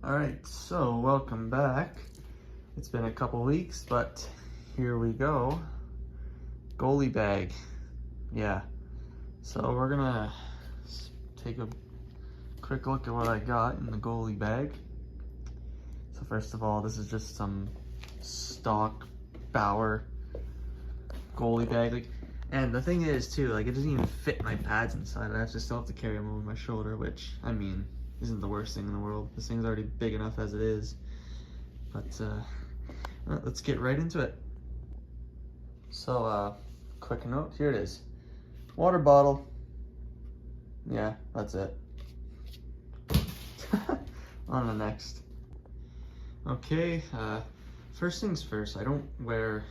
Alright, so welcome back. It's been a couple weeks, but here we go. Goalie bag. Yeah. So we're gonna take a quick look at what I got in the goalie bag. So first of all, this is just some stock Bauer goalie bag. And the thing is too, it doesn't even fit my pads inside. I still have to carry them over my shoulder, which, I mean, isn't the worst thing in the world. This thing's already big enough as it is. But let's get right into it. So quick note, here it is. Water bottle. Yeah, that's it. On the next. Okay, first things first, I don't wear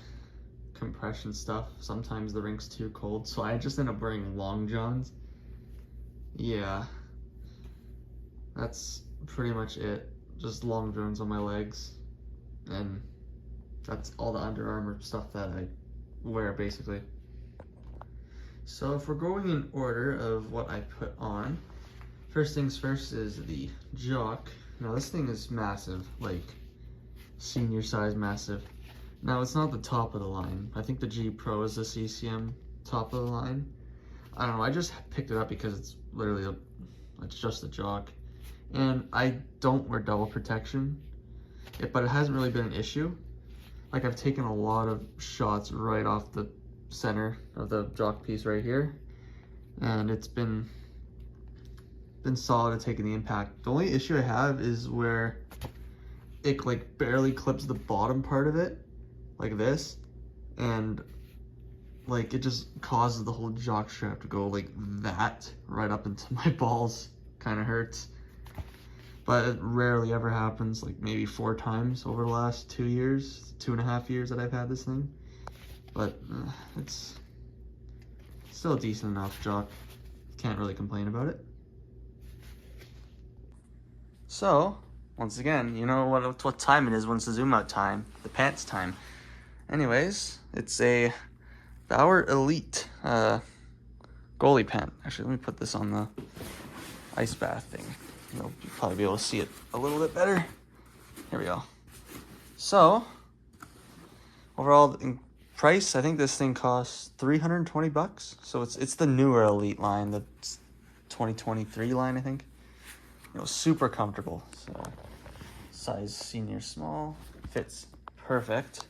compression stuff. Sometimes the rink's too cold, so I just end up wearing long johns. Yeah. That's pretty much it. Just long johns on my legs. And that's all the Under Armour stuff that I wear, basically. So if we're going in order of what I put on, first things first is the jock. Now this thing is massive, like senior size massive. Now it's not the top of the line. I think the G Pro is the CCM top of the line. I don't know, I just picked it up because it's literally it's just a jock. And I don't wear double protection, but it hasn't really been an issue. Like, I've taken a lot of shots right off the center of the jock piece right here, and it's been solid at taking the impact. The only issue I have is where it barely clips the bottom part of it, like this, and it just causes the whole jock strap to go like that right up into my balls. Kind of hurts. But it rarely ever happens, like maybe 4 times over the last 2 years, 2.5 years that I've had this thing. But it's still a decent enough jock. Can't really complain about it. So, once again, you know what time it is when it's the zoom out time, the pants time. Anyways, it's a Bauer Elite goalie pant. Actually, let me put this on the ice bath thing. You'll probably be able to see it a little bit better. Here we go. So, overall in price, I think this thing costs $320. So it's the newer Elite line, the 2023 line, I think. Super comfortable. So, size senior small, fits perfect.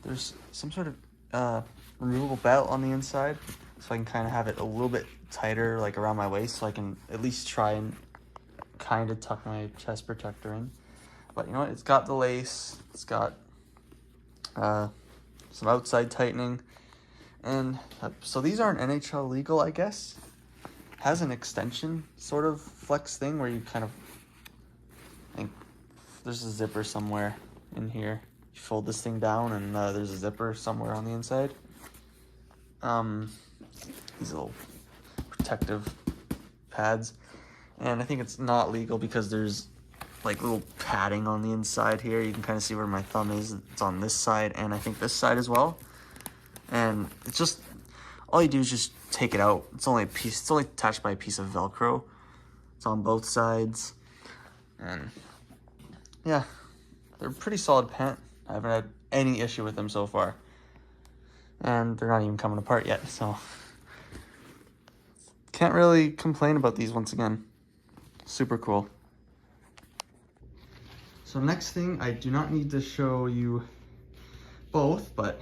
There's some sort of removable belt on the inside, so I can kind of have it a little bit tighter, like around my waist, so I can at least try and kind of tuck my chest protector in. But you know what, it's got the lace, it's got some outside tightening, and so these aren't NHL legal, I guess. Has an extension sort of flex thing where you kind of, I think there's a zipper somewhere in here. You fold this thing down and there's a zipper somewhere on the inside. These little protective pads. And I think it's not legal because there's little padding on the inside here. You can kind of see where my thumb is. It's on this side and I think this side as well. And it's just, all you do is just take it out. It's only attached by a piece of Velcro. It's on both sides. And yeah, they're a pretty solid pant. I haven't had any issue with them so far. And they're not even coming apart yet, so can't really complain about these once again. Super cool. So next thing, I do not need to show you both, but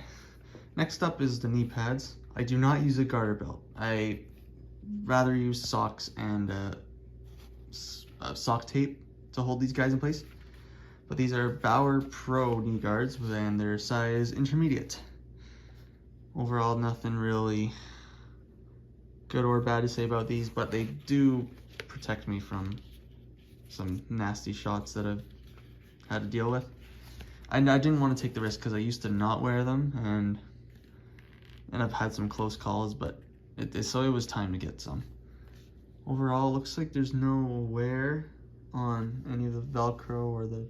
next up is the knee pads. I do not use a garter belt. I rather use socks and sock tape to hold these guys in place. But these are Bauer Pro knee guards and they're size intermediate. Overall, nothing really good or bad to say about these, but they do protect me from some nasty shots that I've had to deal with. I didn't want to take the risk because I used to not wear them, and I've had some close calls, but so it was time to get some. Overall, looks like there's no wear on any of the Velcro or the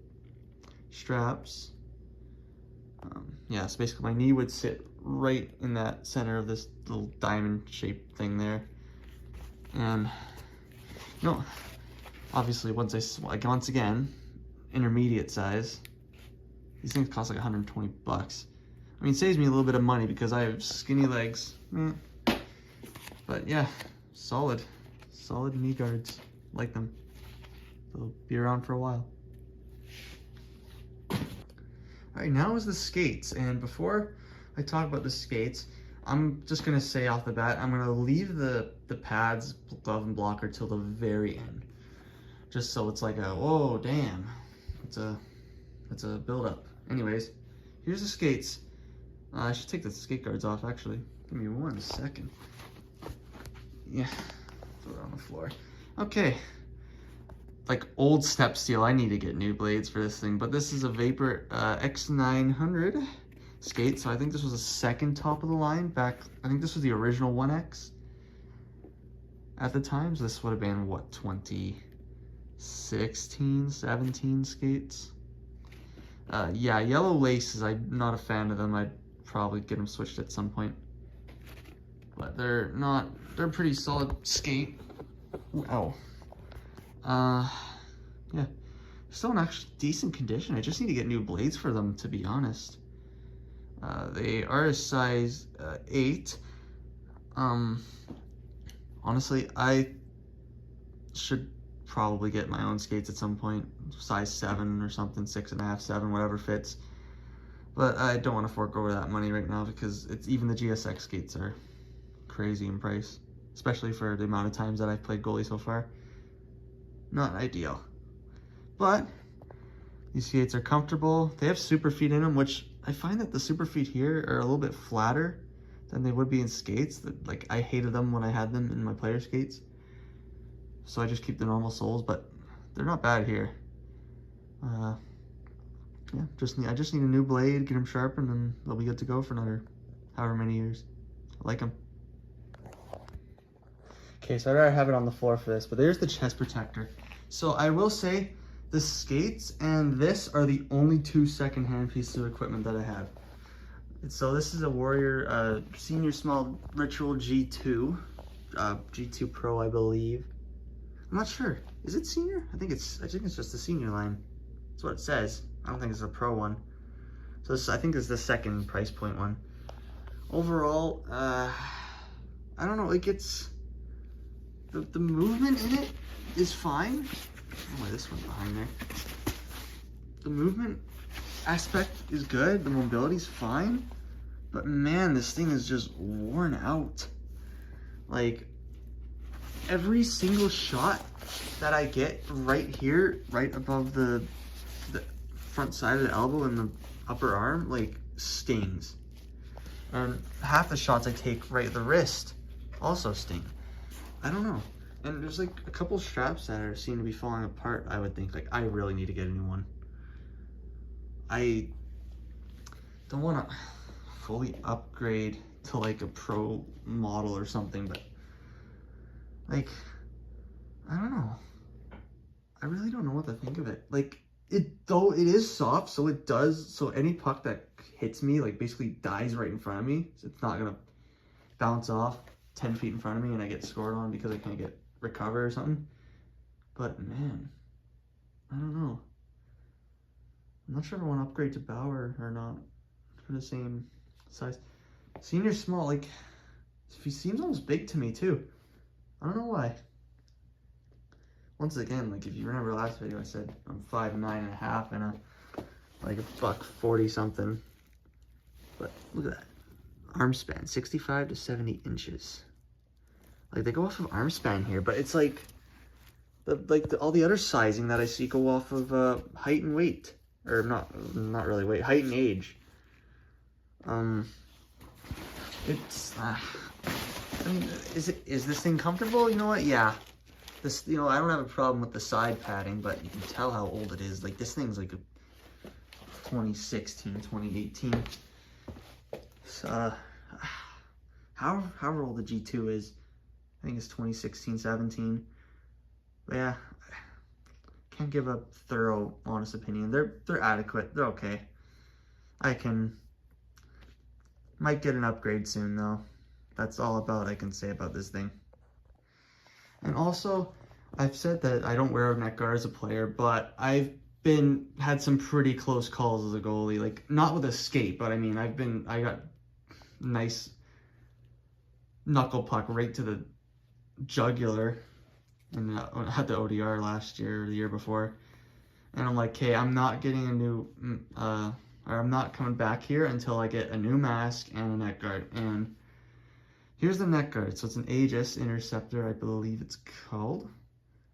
straps. Yeah, so basically my knee would sit right in that center of this little diamond shaped thing there. And obviously once again, intermediate size. These things cost like 120 bucks. I mean, it saves me a little bit of money because I have skinny legs. But yeah, solid knee guards. Like them. They'll be around for a while. Alright, now is the skates. And before I talk about the skates, I'm just going to say off the bat, I'm going to leave the pads, glove, and blocker till the very end. Just so it's like a, whoa, damn. It's a build-up. Anyways, here's the skates. I should take the skate guards off, actually. Give me 1 second. Yeah, throw it on the floor. Okay. Like old step steel, I need to get new blades for this thing, but this is a Vapor X900 skate, so I think this was a second top of the line back. I think this was the original 1X at the time, so this would have been, what, 2016, 17 skates? Yeah, yellow laces, I'm not a fan of them. I'd probably get them switched at some point. But they're a pretty solid skate. Ow. Yeah. Still in actually decent condition. I just need to get new blades for them, to be honest. They are a size 8. Honestly, I should probably get my own skates at some point. Size 7 or something, 6.5, 7, whatever fits. But I don't want to fork over that money right now because even the GSX skates are crazy in price, especially for the amount of times that I've played goalie so far. Not ideal. But these skates are comfortable. They have super feet in them, which I find that the super feet here are a little bit flatter than they would be in skates. Like, I hated them when I had them in my player skates. So I just keep the normal soles, but they're not bad here. Yeah, I just need a new blade, get them sharpened, and they'll be good to go for another however many years. I like them. Okay, so I'd rather have it on the floor for this, but there's the chest protector. So I will say, the skates and this are the only 2 secondhand pieces of equipment that I have. So this is a Warrior Senior Small Ritual G2. G2 Pro, I believe. I'm not sure. Is it senior? I think it's just the senior line. That's what it says. I don't think it's a pro one. So I think it's the second price point one. Overall, I don't know, it gets, the movement in it is fine. Oh, this one's behind there. The movement aspect is good, the mobility's fine, but man, this thing is just worn out. Like, every single shot that I get right here, right above the front side of the elbow and the upper arm, like, stings. And half the shots I take right at the wrist also sting. I don't know. And there's like a couple straps that seem to be falling apart. I would think, like, I really need to get a new one. I don't want to fully upgrade to like a pro model or something, but like, I don't know. I really don't know what to think of it. Like, though it is soft, so it does, so any puck that hits me, like, basically dies right in front of me. So it's not gonna bounce off 10 feet in front of me and I get scored on because I can't recover or something. But man, I don't know. I'm not sure if I want to upgrade to Bauer or not for the same size. Senior small, like, he seems almost big to me too. I don't know why. Once again, like, if you remember last video, I said I'm 5'9.5" and like a $140 something. But look at that. Arm span, 65 to 70 inches. Like, they go off of arm span here, but it's like, all the other sizing that I see go off of height and weight. Or not really weight, height and age. It's, I mean, is this thing comfortable? You know what? Yeah. This, you know, I don't have a problem with the side padding, but you can tell how old it is. Like, this thing's like a 2016, 2018. So, however old the G2 is, I think it's 2016, 17. But yeah, can't give a thorough, honest opinion. They're adequate. They're okay. Might get an upgrade soon though. That's all about I can say about this thing. And also, I've said that I don't wear a neck guard as a player, but I've had some pretty close calls as a goalie. Like, not with a skate, but I mean, I got nice knuckle puck right to the jugular and had the ODR last year or the year before. And I'm like, okay, I'm not getting a new, or I'm not coming back here until I get a new mask and a neck guard. And here's the neck guard. So it's an Aegis Interceptor, I believe it's called.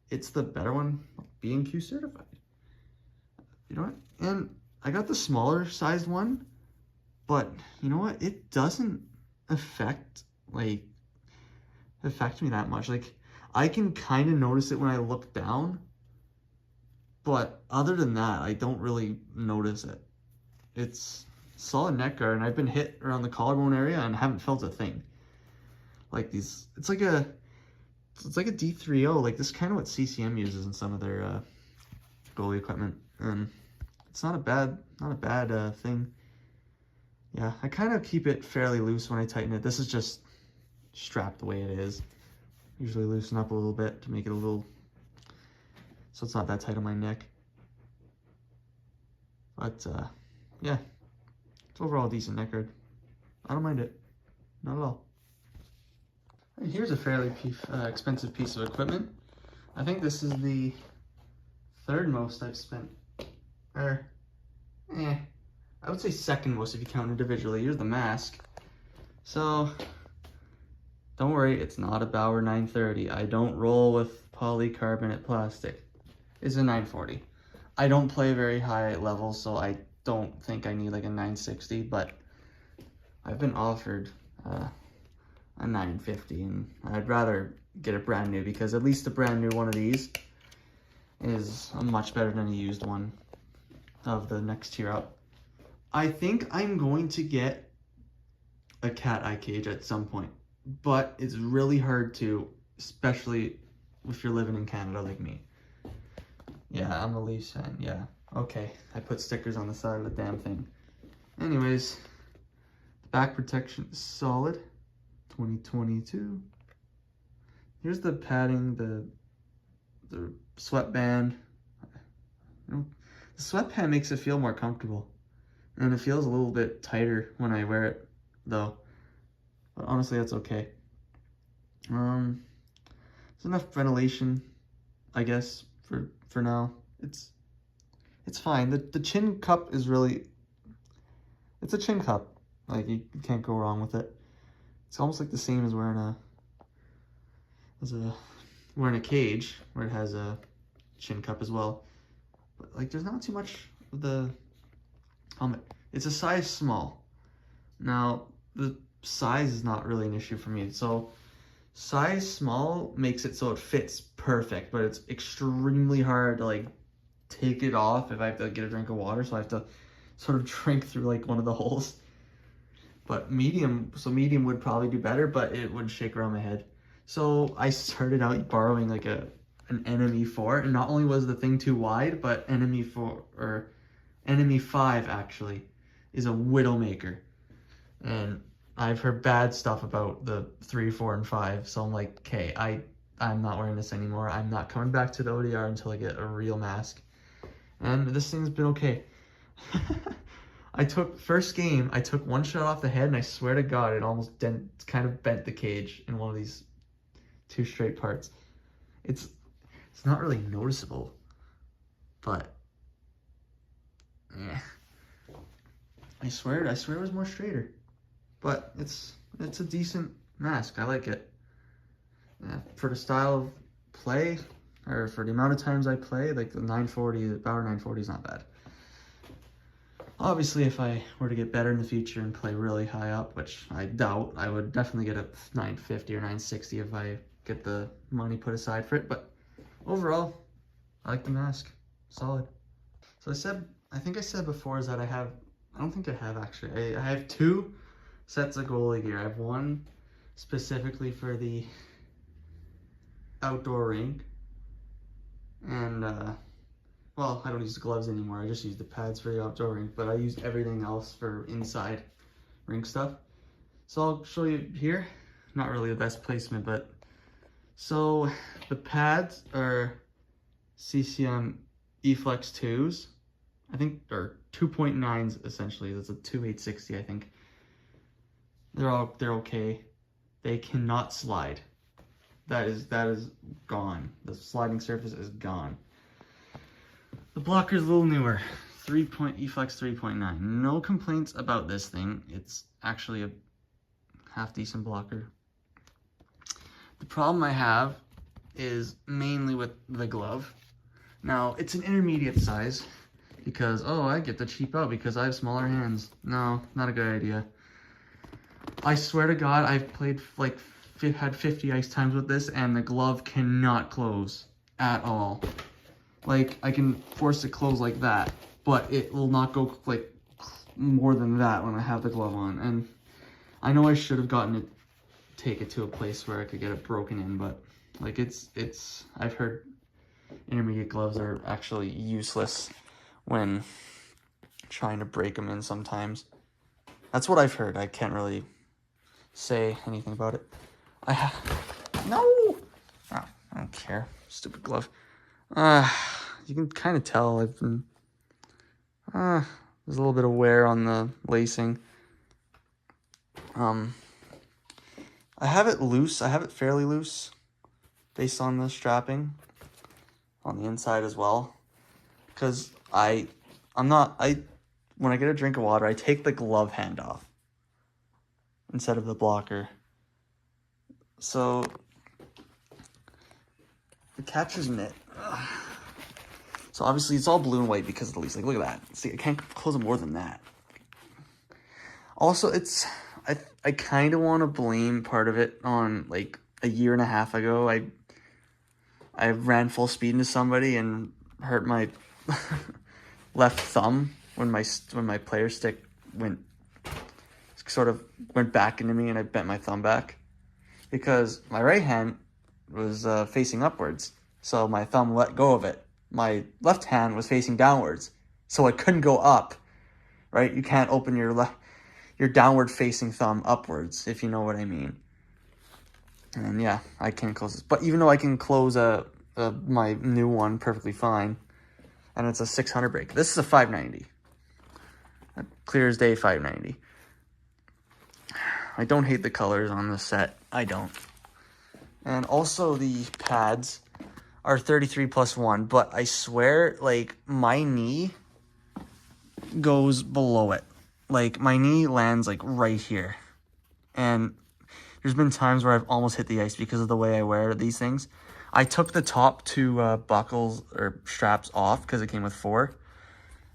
It's the better one, B&Q certified. You know what? And I got the smaller sized one, but you know what? It doesn't affect me that much. Like, I can kind of notice it when I look down, but other than that, I don't really notice it. It's solid neck guard, and I've been hit around the collarbone area and haven't felt a thing. Like these, it's like a D3O. Like, this is kind of what CCM uses in some of their goalie equipment, and it's not a bad thing. Yeah, I kind of keep it fairly loose when I tighten it. This is just strapped the way it is. Usually loosen up a little bit to make it a little, so it's not that tight on my neck. But yeah, it's overall a decent neck guard. I don't mind it, not at all. And here's a fairly expensive piece of equipment. I think this is the third most I've spent, or I would say second most if you count individually. Here's the mask. So don't worry, it's not a Bauer 930. I don't roll with polycarbonate plastic. It's a 940. I don't play very high levels, so I don't think I need like a 960, but I've been offered a 950, and I'd rather get a brand new, because at least a brand new one of these is much better than a used one of the next tier up. I think I'm going to get a cat eye cage at some point, but it's really hard to, especially if you're living in Canada like me. Yeah, I'm a Leafs fan, yeah. Okay, I put stickers on the side of the damn thing. Anyways, the back protection is solid. 2022. Here's the padding, the sweatband. You know, the sweatband makes it feel more comfortable, and it feels a little bit tighter when I wear it, though. But honestly, that's okay. There's enough ventilation, I guess, for now. It's fine. The chin cup is really, it's a chin cup. Like, you can't go wrong with it. It's almost like the same as wearing a cage, where it has a chin cup as well. But like, there's not too much of the helmet. It's a size small. Now, the size is not really an issue for me. So size small makes it so it fits perfect, but it's extremely hard to like take it off if I have to get a drink of water. So I have to sort of drink through like one of the holes. But medium would probably do better, but it would shake around my head. So I started out borrowing like an Enemy 4, and not only was the thing too wide, but Enemy 4, or Enemy 5 actually, is a Widowmaker. And I've heard bad stuff about the 3, 4, and 5, so I'm like, okay, I'm not wearing this anymore. I'm not coming back to the ODR until I get a real mask. And this thing's been okay. First game, I took one shot off the head, and I swear to God, it almost kind of bent the cage in one of these 2 straight parts. It's not really noticeable, but yeah, I swear it was more straighter. But it's a decent mask. I like it. For the style of play, or for the amount of times I play, like the Bauer 940 is not bad. Obviously, if I were to get better in the future and play really high up, which I doubt, I would definitely get a 950 or 960 if I get the money put aside for it. But overall, I like the mask. Solid. So I think I said before is that I don't think I have actually. I have 2 sets of goalie gear. I have one specifically for the outdoor rink, and well, I don't use the gloves anymore. I just use the pads for the outdoor rink, but I use everything else for inside rink stuff. So I'll show you here. Not really the best placement, but so the pads are CCM E-Flex 2s, I think, or 2.9s essentially. That's a 2860, I think. They're okay. They cannot slide. That is gone. The sliding surface is gone. The blocker is a little newer. E-Flex 3.9. No complaints about this thing. It's actually a half decent blocker. The problem I have is mainly with the glove. Now, it's an intermediate size because, oh, I get to cheap out because I have smaller hands. No, not a good idea. I swear to God, I've played like had 50 ice times with this and the glove cannot close at all. Like, I can force it close like that, but it will not go like more than that when I have the glove on. And I know I should have take it to a place where I could get it broken in, but like I've heard intermediate gloves are actually useless when trying to break them in sometimes. That's what I've heard. I can't really say anything about it. No! Oh, I don't care. Stupid glove. You can kind of tell I've been... there's a little bit of wear on the lacing. I have it loose. I have it fairly loose based on the strapping on the inside as well. Because when I get a drink of water, I take the glove hand off instead of the blocker. So the catcher's mitt. So obviously it's all blue and white because of the lace. Like, look at that. See, I can't close it more than that. Also, I kind of want to blame part of it on like a year and a half ago. I ran full speed into somebody and hurt my left thumb when my player stick went back into me and I bent my thumb back because my right hand was facing upwards, so my thumb let go of it. My left hand was facing downwards, so it couldn't go up. Right? You can't open your downward facing thumb upwards, if you know what I mean. And yeah, I can't close this. But even though I can close my new one perfectly fine, and it's a 600 break. This is a 590. A clear as day 590. I don't hate the colors on this set. I don't. And also the pads are 33+1, but I swear, like, my knee goes below it. Like, my knee lands, like, right here. And there's been times where I've almost hit the ice because of the way I wear these things. I took the top two buckles or straps off because it came with 4.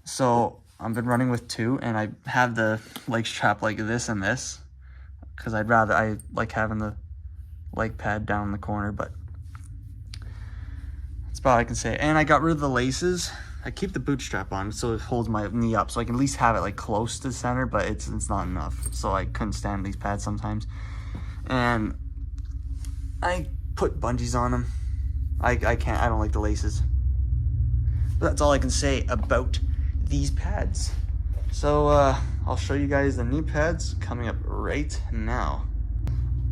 So I've been running with 2, and I have the leg strap like this and this because I like having the leg pad down in the corner, but that's about all I can say. And I got rid of the laces. I keep the boot strap on so it holds my knee up, so I can at least have it like close to the center, but it's not enough. So I couldn't stand these pads sometimes. And I put bungees on them. I don't like the laces. But that's all I can say about these pads. So I'll show you guys the new pads coming up right now.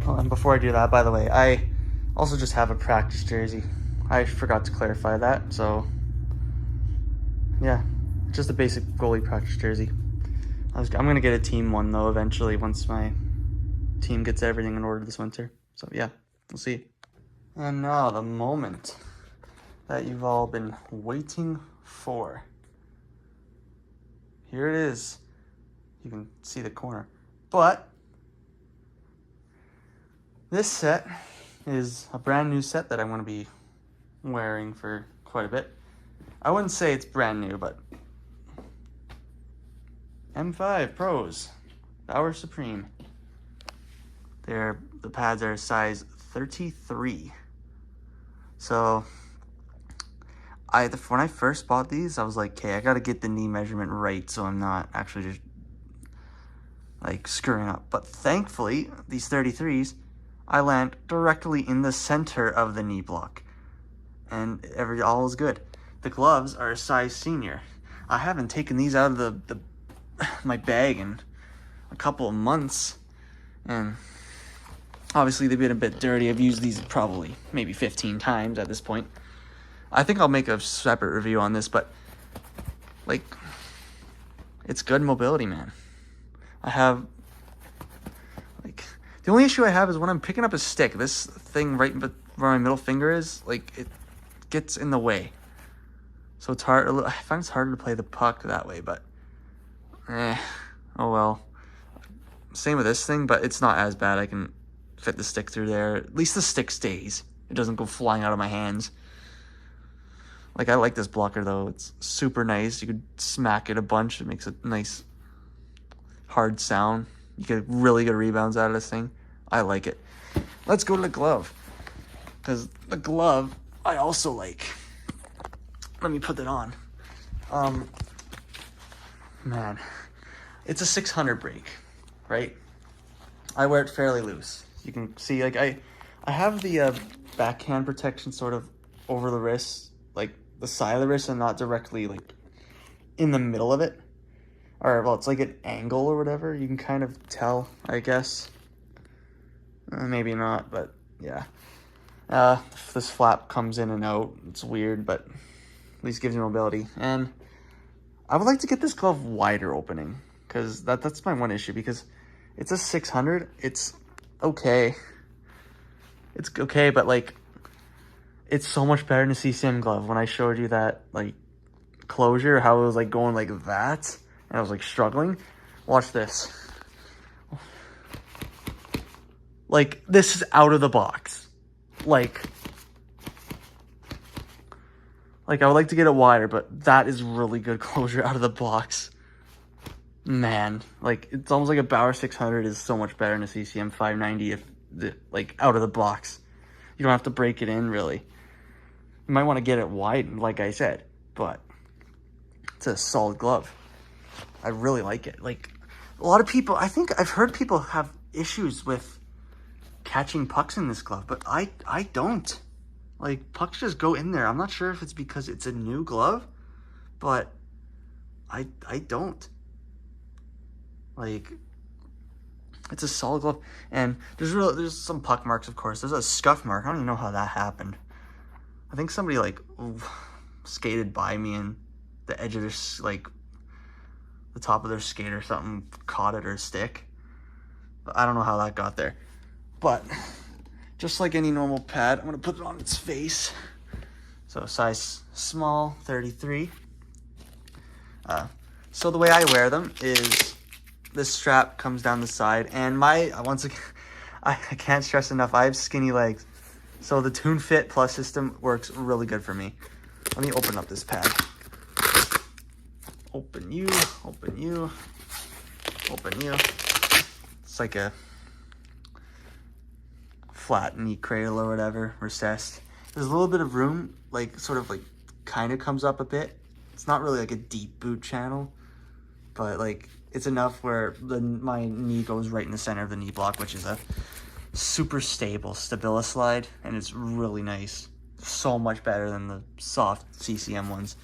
Oh, and before I do that, by the way, I also just have a practice jersey. I forgot to clarify that, so yeah, just a basic goalie practice jersey. I'm gonna get a team one though eventually once my team gets everything in order this winter. So yeah, we'll see. And now the moment that you've all been waiting for. Here it is. You can see the corner. But this set is a brand new set that I'm going to be wearing for quite a bit. I wouldn't say it's brand new, but M5 Pros, Power Supreme. The pads are size 33. So when I first bought these, I was like, okay, I got to get the knee measurement right so I'm not actually just like screwing up. But thankfully, these 33s, I land directly in the center of the knee block. And all is good. The gloves are a size senior. I haven't taken these out of my bag in a couple of months. And obviously they've been a bit dirty. I've used these probably maybe 15 times at this point. I think I'll make a separate review on this, but like, it's good mobility, man. I have, like, the only issue I have is when I'm picking up a stick, this thing right where my middle finger is, like, it gets in the way. So it's hard, I find it's harder to play the puck that way, but, oh well. Same with this thing, but it's not as bad. I can fit the stick through there. At least the stick stays. It doesn't go flying out of my hands. Like, I like this blocker, though. It's super nice. You could smack it a bunch. It makes a nice, hard sound. You get really good rebounds out of this thing. I like it. Let's go to the glove. Because the glove, I also like. Let me put that on. Man. It's a 600 break, right? I wear it fairly loose. You can see, like, I have the backhand protection sort of over the wrist, like the side of the wrist and not directly, like, in the middle of it. Or, well, it's like an angle or whatever. You can kind of tell, I guess. Maybe not, but yeah. This flap comes in and out. It's weird, but at least gives you mobility. And I would like to get this glove wider opening, because that's my one issue, because it's a 600. It's okay. It's okay, but, like, it's so much better than a CCM glove. When I showed you that, like, closure, how it was, like, going like that, and I was, like, struggling. Watch this. Like, this is out of the box. Like, I would like to get it wider, but that is really good closure out of the box. Man, like, it's almost like a Bauer 600 is so much better than a CCM 590 if, like, out of the box. You don't have to break it in, really. You might want to get it wide, like I said, but it's a solid glove. I really like it. Like, a lot of people, I think I've heard people have issues with catching pucks in this glove, but I don't. Like, pucks just go in there. I'm not sure if it's because it's a new glove, but I don't. Like, it's a solid glove. And there's some puck marks, of course. There's a scuff mark. I don't even know how that happened. I think somebody, like, skated by me and the edge of their, like, the top of their skate or something caught it or stick. But I don't know how that got there. But just like any normal pad, I'm going to put it on its face. So size small, 33. So the way I wear them is this strap comes down the side. And once again, I can't stress enough, I have skinny legs. So the Tune Fit Plus system works really good for me. Let me open up this pad. Open you, open you, open you. It's like a flat knee cradle or whatever, recessed. There's a little bit of room, like, sort of, like, kind of comes up a bit. It's not really like a deep boot channel, but, like, it's enough where my knee goes right in the center of the knee block, which is a super stable Stabilislide, and it's really nice. So much better than the soft CCM ones.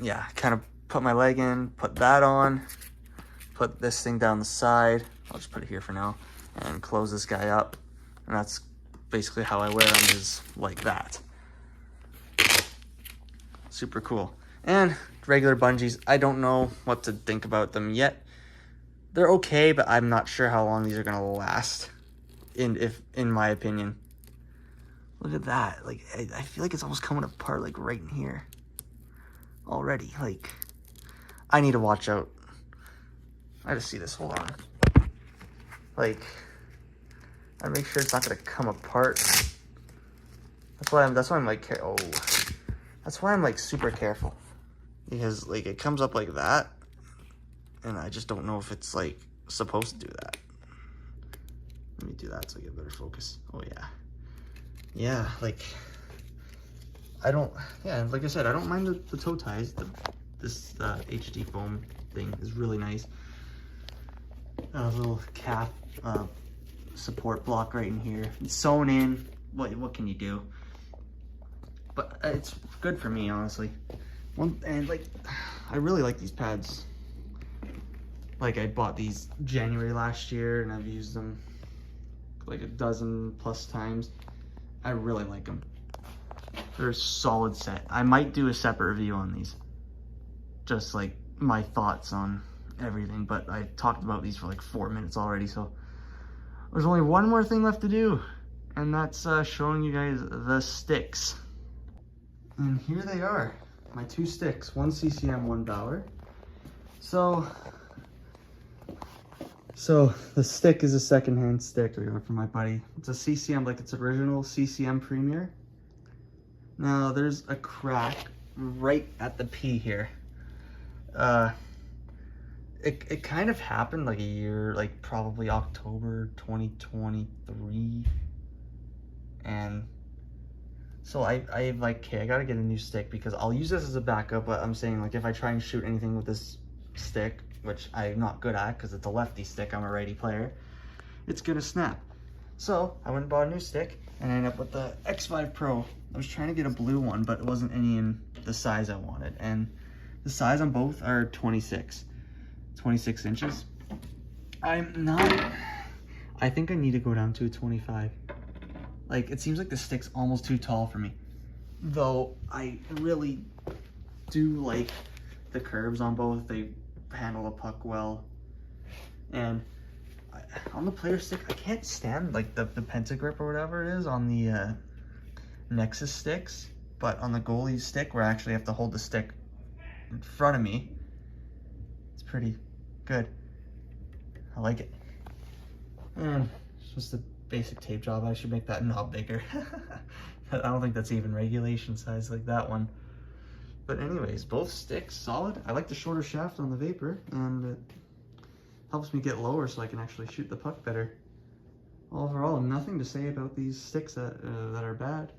Yeah, kind of put my leg in, put that on, put this thing down the side. I'll just put it here for now, and close this guy up. And that's basically how I wear them, is like that. Super cool. And regular bungees, I don't know what to think about them yet. They're okay, but I'm not sure how long these are gonna last, in my opinion. Look at that. Like, I feel like it's almost coming apart, like, right in here already. Like, I need to watch out. I just see this. Hold on. Like, I make sure it's not gonna come apart. That's why I'm like, oh, that's why I'm, like, super careful, because, like, it comes up like that, and I just don't know if it's, like, supposed to do that. Let me do that so I get better focus. Oh yeah, yeah. Like, like I said, I don't mind the toe ties. This HD foam thing is really nice. A little calf support block right in here. It's sewn in. What can you do? But it's good for me, honestly. And, like, I really like these pads. Like, I bought these January last year, and I've used them like a dozen plus times. I really like them. They're a solid set. I might do a separate review on these. Just like my thoughts on everything, but I talked about these for like 4 minutes already, so there's only one more thing left to do, and that's showing you guys the sticks. And here they are, my 2 sticks, one CCM, one Bauer. So the stick is a secondhand stick I got from my buddy. It's a CCM, like it's original CCM Premier. Now there's a crack right at the P here. It kind of happened like a year, like probably October 2023. And so I like, okay, I gotta get a new stick because I'll use this as a backup, but I'm saying like if I try and shoot anything with this stick, which I'm not good at because it's a lefty stick, I'm a righty player, it's gonna snap. So I went and bought a new stick and I ended up with the X5 Pro. I was trying to get a blue one, but it wasn't any in the size I wanted. And the size on both are 26 inches. I think I need to go down to a 25. Like, it seems like the stick's almost too tall for me. Though, I really do like the curves on both. They handle the puck well. And on the player stick, I can't stand, like, the pentagrip or whatever it is on the Nexus sticks. But on the goalie stick, where I actually have to hold the stick in front of me, it's pretty good. I like it. And it's just a basic tape job. I should make that knob bigger. I don't think that's even regulation size like that one. But anyways, both sticks solid. I like the shorter shaft on the Vapor, and it helps me get lower so I can actually shoot the puck better. Overall, nothing to say about these sticks that are bad.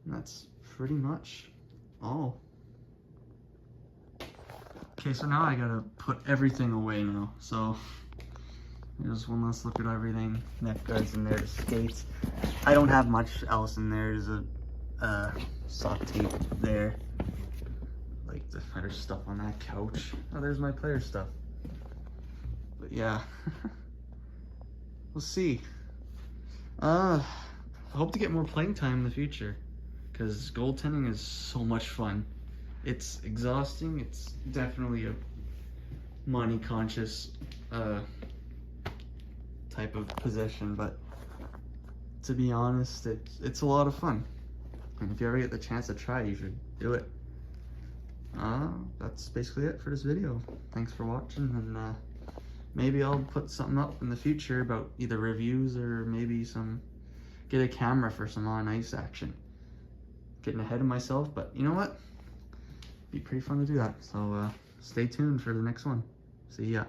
And that's pretty much all. Okay, so now I gotta put everything away now. So here's one last look at everything. Neck guards in there, the skates. I don't have much else in there. There's a sock tape there. Like the other stuff on that couch. Oh, there's my player stuff. But yeah, we'll see. I hope to get more playing time in the future, because goaltending is so much fun. It's exhausting. It's definitely a money conscious type of position, but to be honest, it's a lot of fun. And if you ever get the chance to try, you should do it. That's basically it for this video. Thanks for watching, and maybe I'll put something up in the future about either reviews or maybe get a camera for some on ice action. Getting ahead of myself, but you know what? Be pretty fun to do that. So stay tuned for the next one. See ya.